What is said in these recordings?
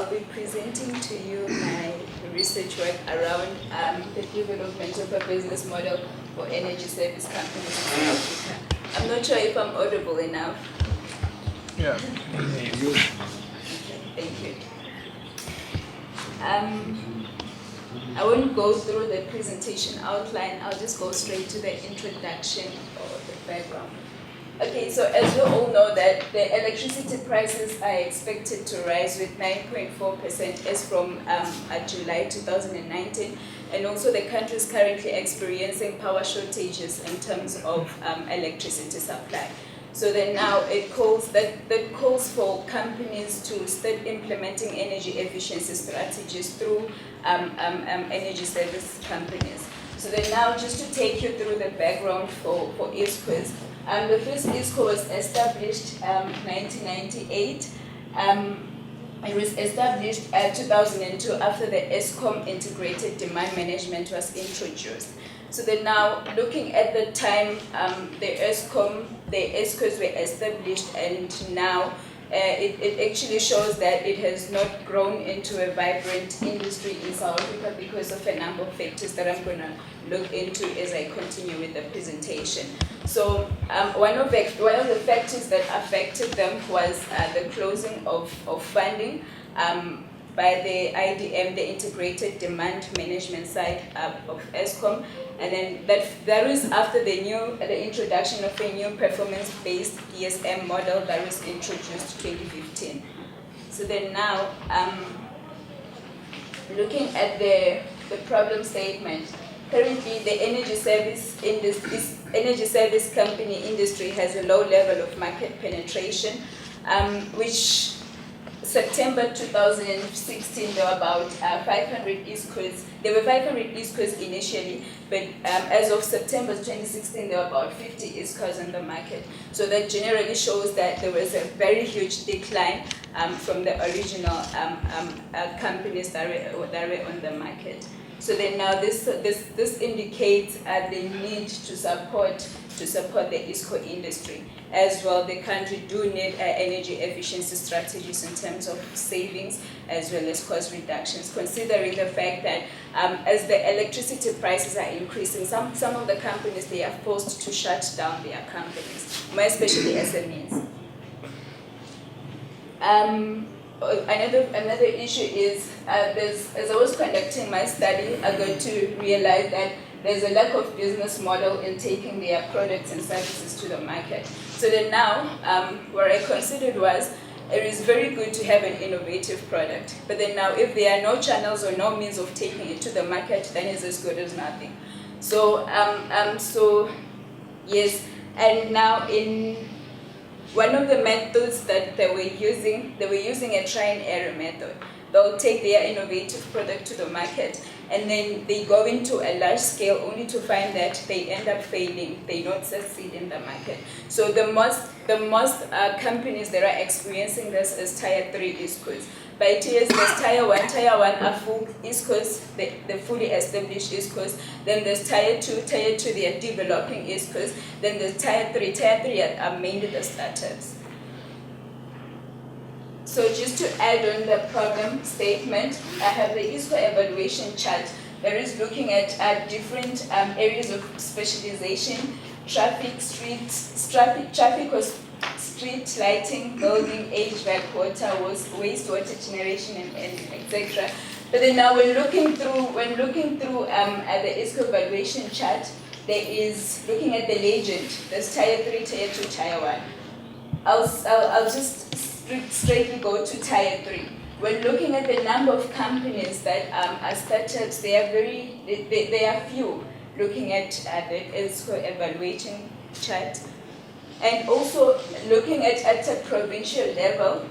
I'll be presenting to you my research work around the development of a business model for energy service companies in South Africa. I'm not sure if I'm audible enough. Yeah. Okay, thank you. I won't go through the presentation outline, I'll just go straight to the introduction or the background. Okay, so as we all know that the electricity prices are expected to rise with 9.4% as from July 2019, and also the country is currently experiencing power shortages in terms of electricity supply. So then now it calls for companies to start implementing energy efficiency strategies through energy service companies. So then now just to take you through the background for ISCOs. The first ISCO was established 1998. It was established 2002 after the ESCOM integrated demand management was introduced. So then now, looking at the time, the ESCOs were established, and now it actually shows that it has not grown into a vibrant industry in South Africa because of a number of factors that I'm going to look into as I continue with the presentation. So one of the factors that affected them was the closing of funding by the IDM, the Integrated Demand Management side of ESCOM, and then that was after the introduction of a new performance-based PSM model that was introduced 2015. So then now, looking at the problem statement, currently the energy service company industry has a low level of market penetration, which September 2016, there were about 500 ISCOs. There were 500 ISCOs initially, but as of September 2016, there were about 50 ISCOs on the market. So that generally shows that there was a very huge decline from the original companies that were on the market. So then now this indicates the need to support the ISCO industry. As well, the country do need energy efficiency strategies in terms of savings as well as cost reductions, considering the fact that as the electricity prices are increasing, some of the companies, they are forced to shut down their companies, more especially SMEs. Another issue is, as I was conducting my study, I got to realize that there's a lack of business model in taking their products and services to the market. So then now, what I considered was, it is very good to have an innovative product, but then now if there are no channels or no means of taking it to the market, then it's as good as nothing. So, yes, and now in one of the methods that they were using a try and error method. They'll take their innovative product to the market, and then they go into a large scale only to find that they end up failing, they don't succeed in the market. So the most companies that are experiencing this is Tier 3 ISCOs. By tiers, there's Tier 1. Tier 1 are full ISCOs, the fully established ISCOs. Then there's Tier 2. Tier 2, they are developing ISCOs. Then there's Tier 3. Tier 3 are mainly the startups. So just to add on the problem statement, I have the ISCO evaluation chart that is looking at different areas of specialization: traffic, street lighting, building, HVAC, water, wastewater generation, and etc. But then now when looking through at the ISCO evaluation chart, there is looking at the legend. There's Tier 3, Tier 2, Tier 1. I'll just straightly go to Tier 3. When looking at the number of companies that are startups, they are few. Looking at the ISCO evaluation chart, and also looking at a provincial level,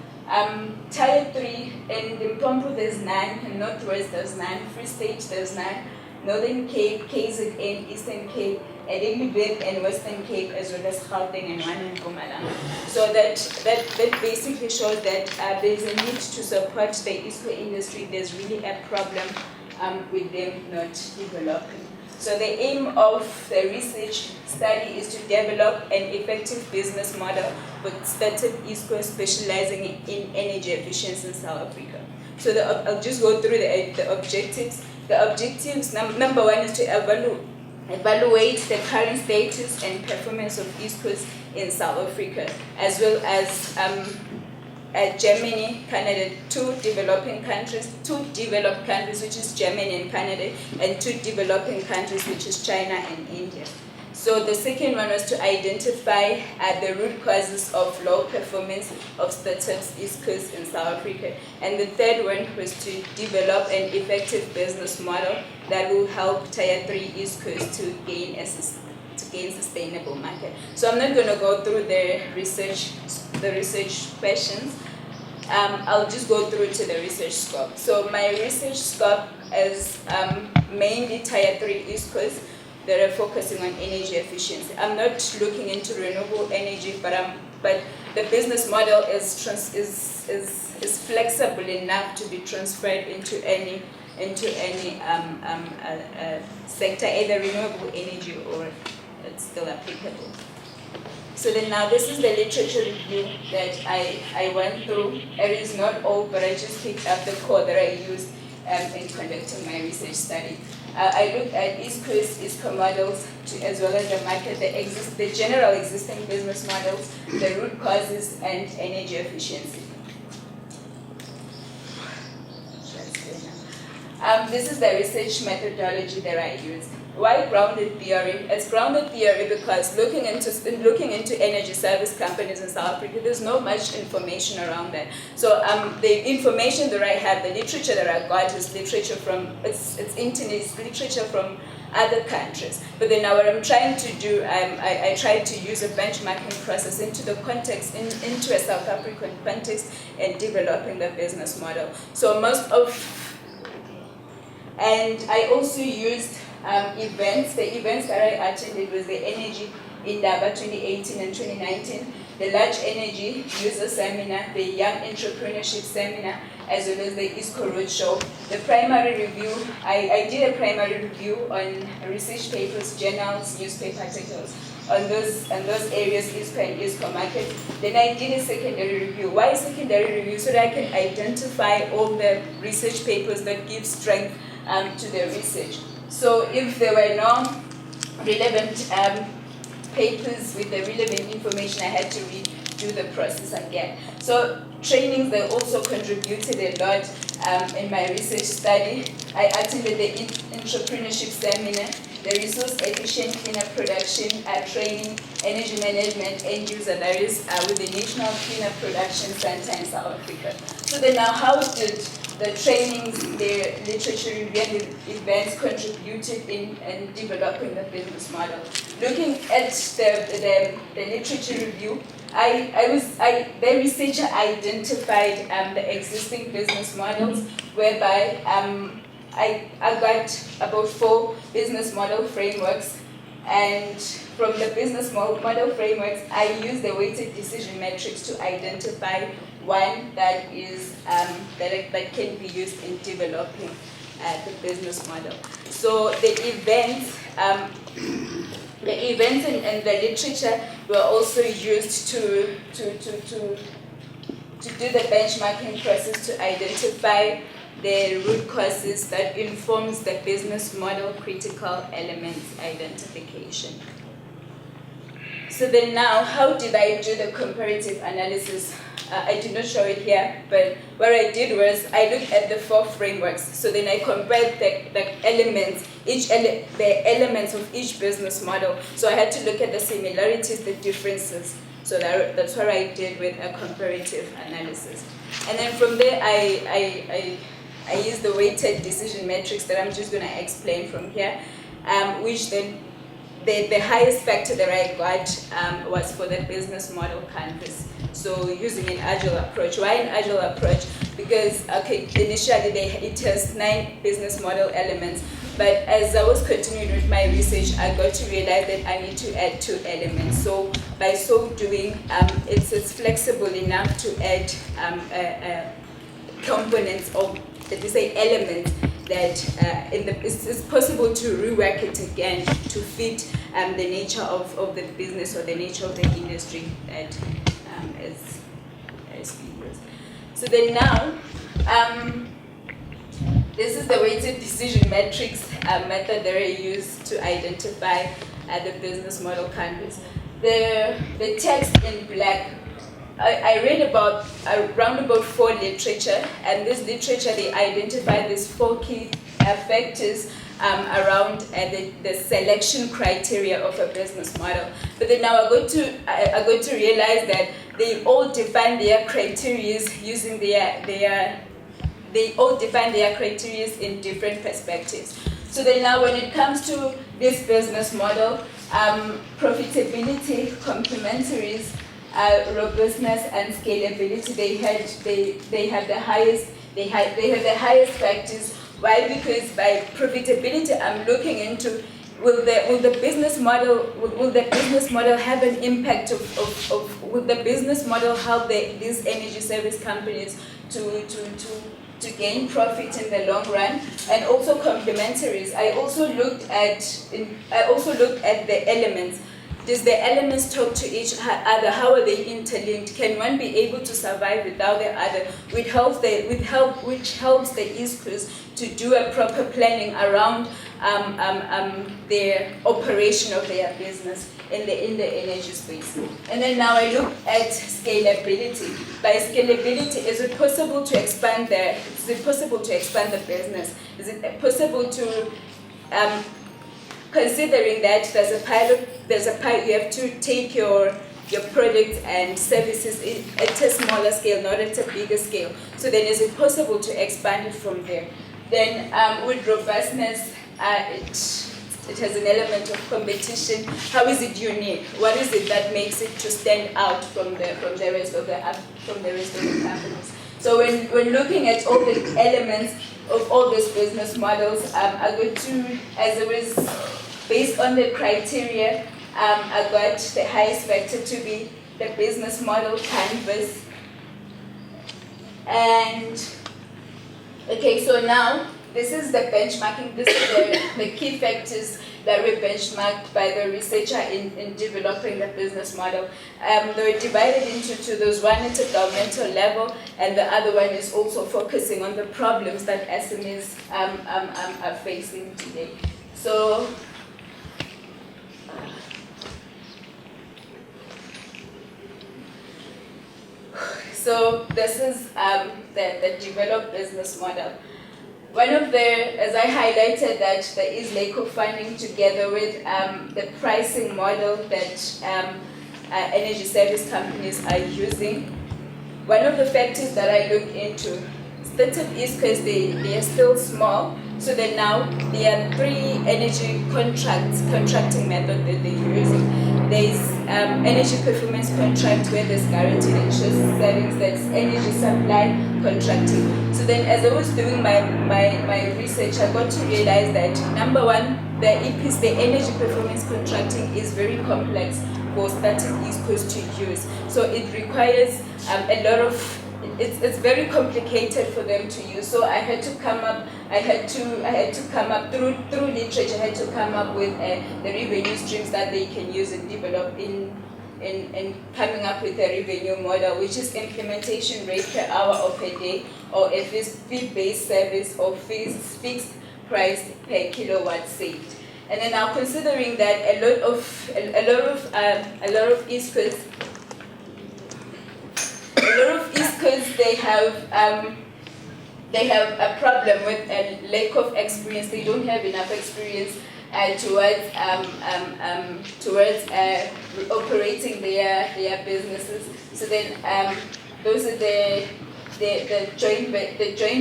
Tier 3 in Limpopo there's 9, in Northwest there's 9, Free State there's 9, Northern Cape, KZN, Eastern Cape, Edinburgh and Western Cape, as well as Gauteng and one in Mpumalanga. So that basically shows that there's a need to support the ISCO industry. There's really a problem with them not developing. So the aim of the research study is to develop an effective business model with startup ISCO specializing in energy efficiency in South Africa. So I'll just go through the objectives. The objectives, number one is to evaluate the current status and performance of East Coast in South Africa, as well as Germany, Canada, two developed countries, which is Germany and Canada, and two developing countries, which is China and India. So the second one was to identify the root causes of low performance of startups East Coast in South Africa. And the third one was to develop an effective business model that will help Tier 3 East Coast to gain sustainable market. So I'm not going to go through the research questions. I'll just go through to the research scope. So my research scope is mainly Tier 3 East Coast that are focusing on energy efficiency. I'm not looking into renewable energy, but the business model is flexible enough to be transferred into any sector, either renewable energy or it's still applicable. So then now this is the literature review that I went through. It is not all, but I just picked up the core that I used in conducting my research study. I looked at East Coast ISCO models as well as the market, the general existing business models, the root causes, and energy efficiency. This is the research methodology that I used. Why grounded theory? It's grounded theory because looking into energy service companies in South Africa, there's not much information around that. So the information that I have, the literature that I got is literature from it's literature from other countries. But then now what I'm trying to do, I try to use a benchmarking process into the context, into a South African context, and developing the business model. So and I also used events. The events that I attended was the Energy Indaba 2018 and 2019, the Large Energy User Seminar, the Young Entrepreneurship Seminar, as well as the ISCO Roadshow. The primary review, I did a primary review on research papers, journals, newspaper articles, on those areas, ISCO and ISCO market. Then I did a secondary review. Why secondary review? So that I can identify all the research papers that give strength to the research. So if there were no relevant papers with the relevant information, I had to redo the process again. So trainings, they also contributed a lot in my research study. I attended the entrepreneurship seminar, the resource efficient cleaner production training, energy management, end user, that is with the National Cleaner Production Center in South Africa. So then now how did the trainings, the literature review, and the events contributed in developing the business model? Looking at the literature review, the researcher identified the existing business models, whereby I got about 4 business model frameworks, and from the business model frameworks, I used the weighted decision matrix to identify one that is that can be used in developing the business model. So the events and the literature were also used to do the benchmarking process to identify the root causes that informs the business model critical elements identification. So then now, how did I do the comparative analysis? I did not show it here, but what I did was I looked at the 4 frameworks. So then I compared the elements, the elements of each business model. So I had to look at the similarities, the differences. So that's what I did with a comparative analysis. And then from there, I used the weighted decision matrix that I'm just going to explain from here, which then the highest factor that I got was for the business model countries. So using an agile approach. Why an agile approach? Because initially it has 9 business model elements, but as I was continuing with my research, I got to realize that I need to add 2 elements. So by so doing, it's flexible enough to add components of, let me say, elements that it's possible to rework it again to fit the nature of the business or the nature of the industry that is being used. So then now, this is the weighted decision matrix method that I use to identify the business model canvas. The text in black, I read around about 4 literature, and this literature, they identify these 4 key factors around the selection criteria of a business model. But then now I got to realize that they all define their criteria using they all define their criteria in different perspectives. So then now when it comes to this business model, profitability, complementaries, robustness, and scalability, they have the highest factors. Why? Because by profitability, I'm looking into will the business model have an impact will the business model help these energy service companies to gain profit in the long run? And also complementaries. I also looked at the elements. Does the elements talk to each other? How are they interlinked? Can one be able to survive without the other? Which helps the East Coast to do a proper planning around their operation of their business in the energy space. And then now I look at scalability. By scalability, is it possible to expand the business? Is it possible to considering that there's a pilot, you have to take your products and services at a smaller scale, not at a bigger scale. So then is it possible to expand it from there? Then with robustness, it has an element of competition. How is it unique? What is it that makes it to stand out from the rest of the companies? So when looking at all the elements of all these business models, I got to, as it was based on the criteria, I got the highest factor to be the business model canvas. And okay, so now this is the benchmarking. This is the key factors that were benchmarked by the researcher in developing the business model. They were divided into 2. There's one at a governmental level, and the other one is also focusing on the problems that SMEs are facing today. So this is the developed business model. One of as I highlighted, that there is lack of funding together with the pricing model that energy service companies are using. One of the factors that I looked into, State of East Coast, they are still small, so then now there are 3 energy contracting methods that they're using. There's energy performance contract where there's guaranteed interest savings, there's energy supply contracting. So then as I was doing my research, I got to realize that number one, the EPs, the energy performance contracting, is very complex for Static East Coast to use. So it requires a lot of, it's very complicated for them to use. So I had to come up through literature. I had to come up with the revenue streams that they can use and develop in coming up with a revenue model, which is implementation rate per hour or per day, or a fee-based service, or fixed price per kilowatt saved. And then now, considering that a lot of East Coast, they have a problem with a lack of experience. They don't have enough experience towards operating their businesses. So then those are the joint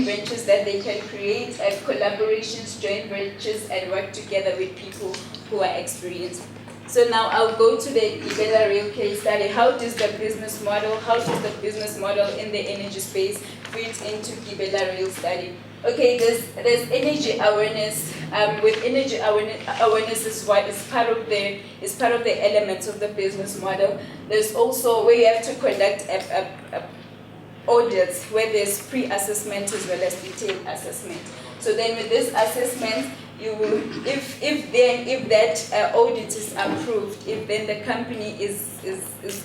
ventures that they can create, collaborations, joint ventures, and work together with people who are experienced. So now I'll go to the Gabsile real case study. How does the business model in the energy space fit into Gabsile real study? Okay, there's energy awareness. With energy awareness is part of the elements of the business model. There's also where you have to conduct audits, where there's pre-assessment as well as detailed assessment. So then with this assessment, if that audit is approved, if then the company is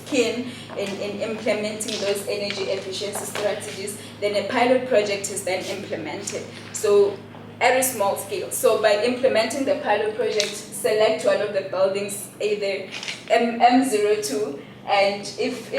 keen in implementing those energy efficiency strategies, then a pilot project is then implemented. So at a small scale. So by implementing the pilot project, select one of the buildings, either M02, and if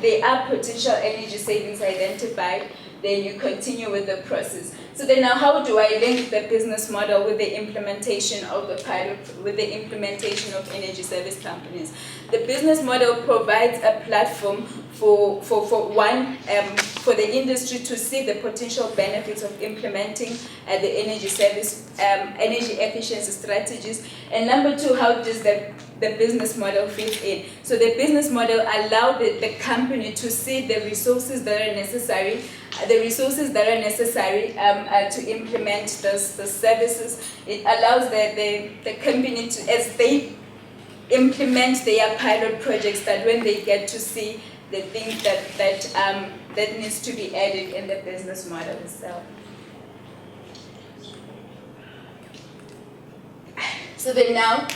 there are potential energy savings identified, then you continue with the process. So then now, how do I link the business model with the implementation of the pilot, with the implementation of energy service companies? The business model provides a platform for the industry to see the potential benefits of implementing the energy service, energy efficiency strategies. And number two, how does the business model fit in? So the business model allows the company to see the resources that are necessary, to implement the services. It allows the company to, as they implement their pilot projects, that when they get to see the things that needs to be added in the business model itself. So then now,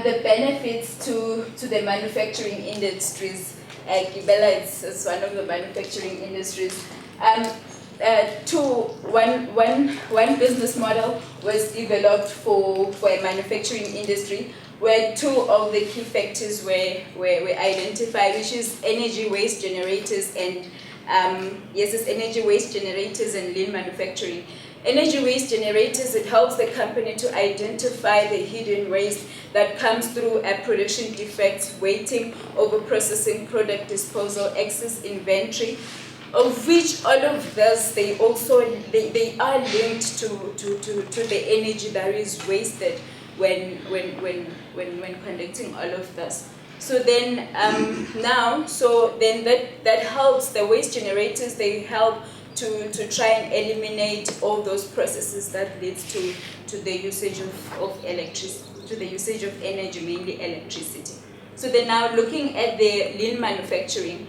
the benefits to the manufacturing industries. Gabsile is one of the manufacturing industries. One business model was developed for a manufacturing industry, where two of the key factors were identified, which is energy waste generators and energy waste generators and lean manufacturing. Energy waste generators, it helps the company to identify the hidden waste that comes through production defects, waiting, over-processing, product disposal, excess inventory, of which all of this, they are linked to the energy that is wasted when conducting all of this. So then that helps the waste generators. They help to try and eliminate all those processes that leads to the usage of electricity, to the usage of energy, mainly electricity. So then now looking at the lean manufacturing.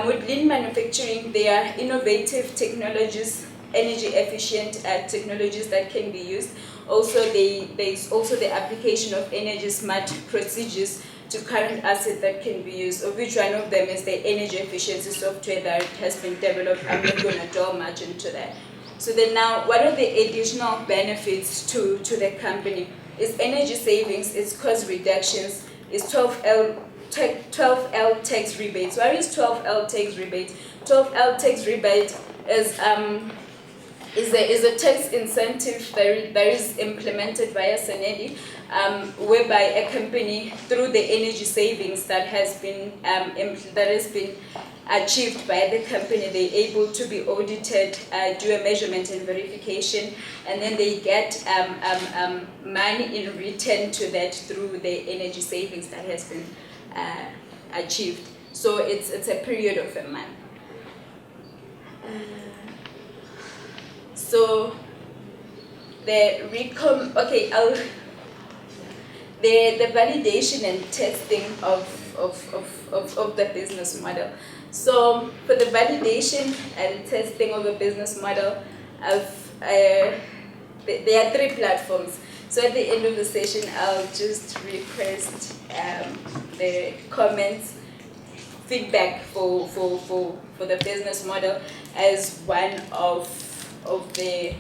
With lean manufacturing, there are innovative technologies, energy efficient technologies that can be used. Also, there's also the application of energy smart procedures to current assets that can be used, of which one of them is the energy efficiency software that has been developed. I'm not going to delve much into that. So then now, what are the additional benefits to the company? It's energy savings, it's cost reductions, it's 12L tax rebates. What is 12L tax rebate? 12L tax rebate is a tax incentive that is implemented via Sanedi, whereby a company, through the energy savings that has been achieved by the company, they're able to be audited, do a measurement and verification, and then they get money in return to that through the energy savings that has been achieved. So it's a period of a month. So the validation and testing of the business model. So for the validation and testing of the business model, there are three platforms. So at the end of the session, I'll just request the comments, feedback for the business model as one of the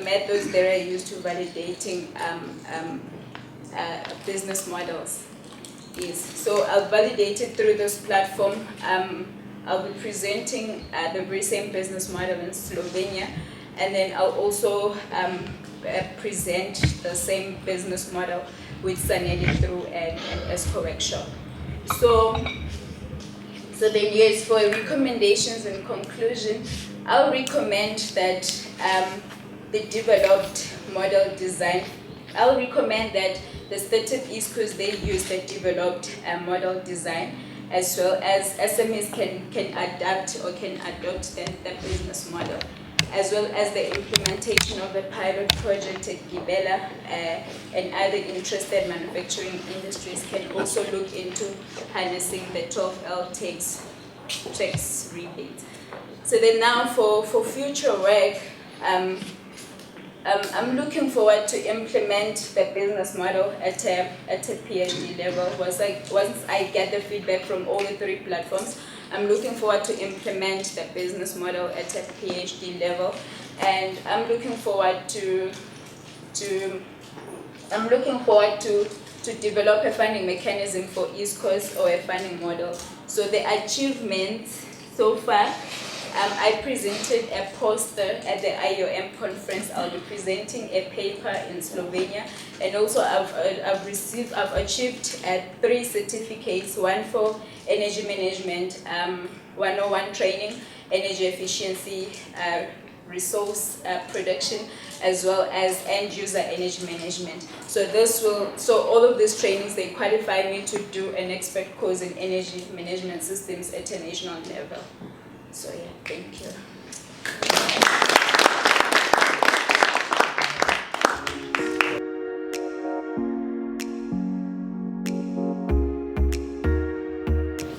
methods that are used to validating business models. So I'll validate it through this platform. I'll be presenting the very same business model in Slovenia, and then I'll also present the same business model with Sanedi through an ESCO workshop. So then yes, for recommendations and conclusion, I'll recommend that the developed model design, I'll recommend that the stated ISCOs, they use the developed model design, as well as SMEs can adapt or can adopt the business model, as well as the implementation of a pilot project at Gabsile, and other interested manufacturing industries can also look into harnessing the 12L tax rebate. So then now for future work, I'm looking forward to implement the business model at a PhD level. Once I get the feedback from all the 3 platforms, I'm looking forward to implement the business model at a PhD level, and I'm looking forward to develop a funding mechanism for East Coast or a funding model. So the achievements so far. I presented a poster at the IOM conference. I'll be presenting a paper in Slovenia, and also I've achieved 3 certificates: one for energy management, 101 training, energy efficiency, resource production, as well as end user energy management. So all of these trainings, they qualify me to do an expert course in energy management systems at a national level. So yeah, thank you.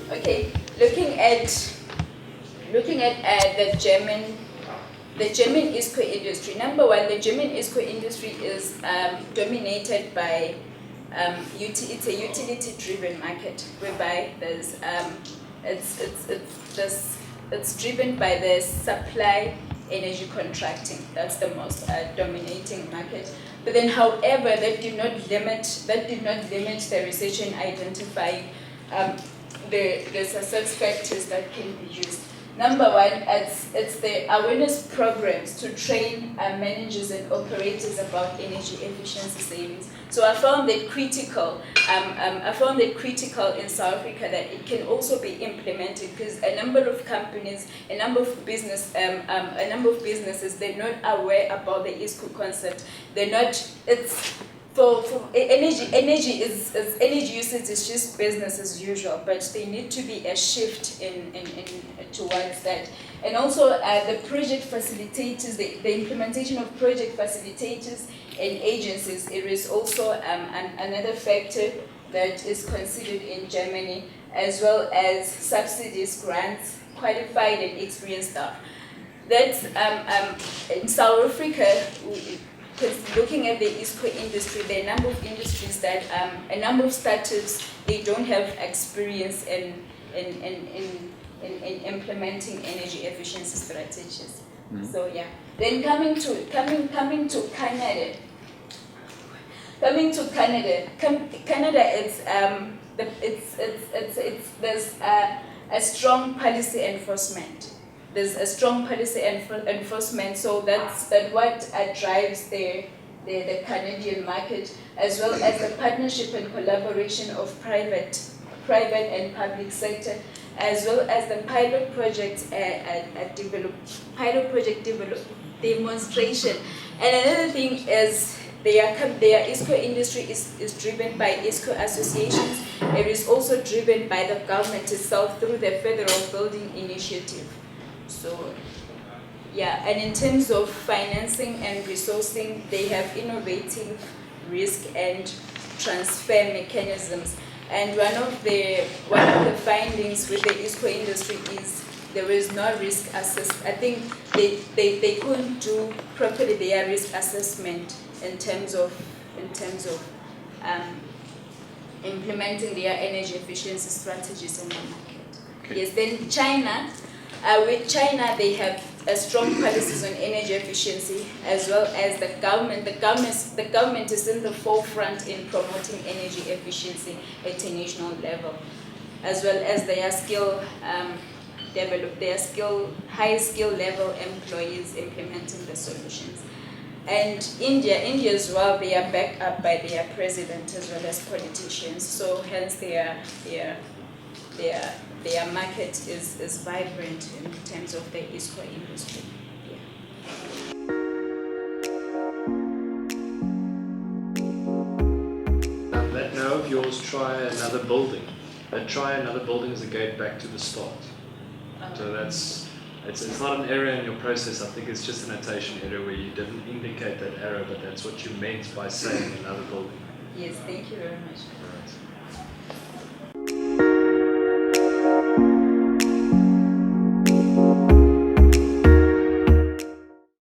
Okay, looking at the German ISCO industry. Number one, the German ISCO industry is dominated by it's a utility-driven market, whereby there's it's driven by the supply energy contracting. That's the most dominating market. But then, however, that did not limit the research in identifying the success factors that can be used. Number one, it's the awareness programs to train managers and operators about energy efficiency savings. So I found that critical. In South Africa that it can also be implemented, because a number of companies, a number of businesses, they're not aware about the ISCO concept. They're not. It's for energy usage is just business as usual, but there need to be a shift in towards that. And also the project facilitators, the implementation of project facilitators and agencies, it is also another factor that is considered in Germany, as well as subsidies, grants, qualified and experienced staff. That's in South Africa. Because looking at the ISCO industry, there are a number of industries that, a number of startups, they don't have experience in implementing energy efficiency strategies. Mm-hmm. So yeah. Then coming to Canada. Canada is there's a strong policy enforcement. There's a strong policy enforcement, so that's what drives the Canadian market, as well as the partnership and collaboration of private and public sector, as well as the pilot project demonstration. And another thing is their ISCO industry is driven by ISCO associations. It is also driven by the government itself through the Federal Building Initiative. So, yeah, and in terms of financing and resourcing, they have innovative risk and transfer mechanisms. And one of the findings with the ISCO industry is there is no risk assessment. I think they couldn't do properly their risk assessment in terms of implementing their energy efficiency strategies in the market. Okay. Yes, then China. With China, they have strong policies on energy efficiency, as well as the government. The government is in the forefront in promoting energy efficiency at a national level, as well as their high skill level employees implementing the solutions. And India as well, they are backed up by their president as well as politicians. So hence their market is vibrant in terms of the ISCO industry. Yeah. That now of yours, try another building. That try another building is a gate back to the start. So it's not an error in your process. I think it's just a notation error where you didn't indicate that error, but that's what you meant by saying another building. Yes, thank you very much. All right.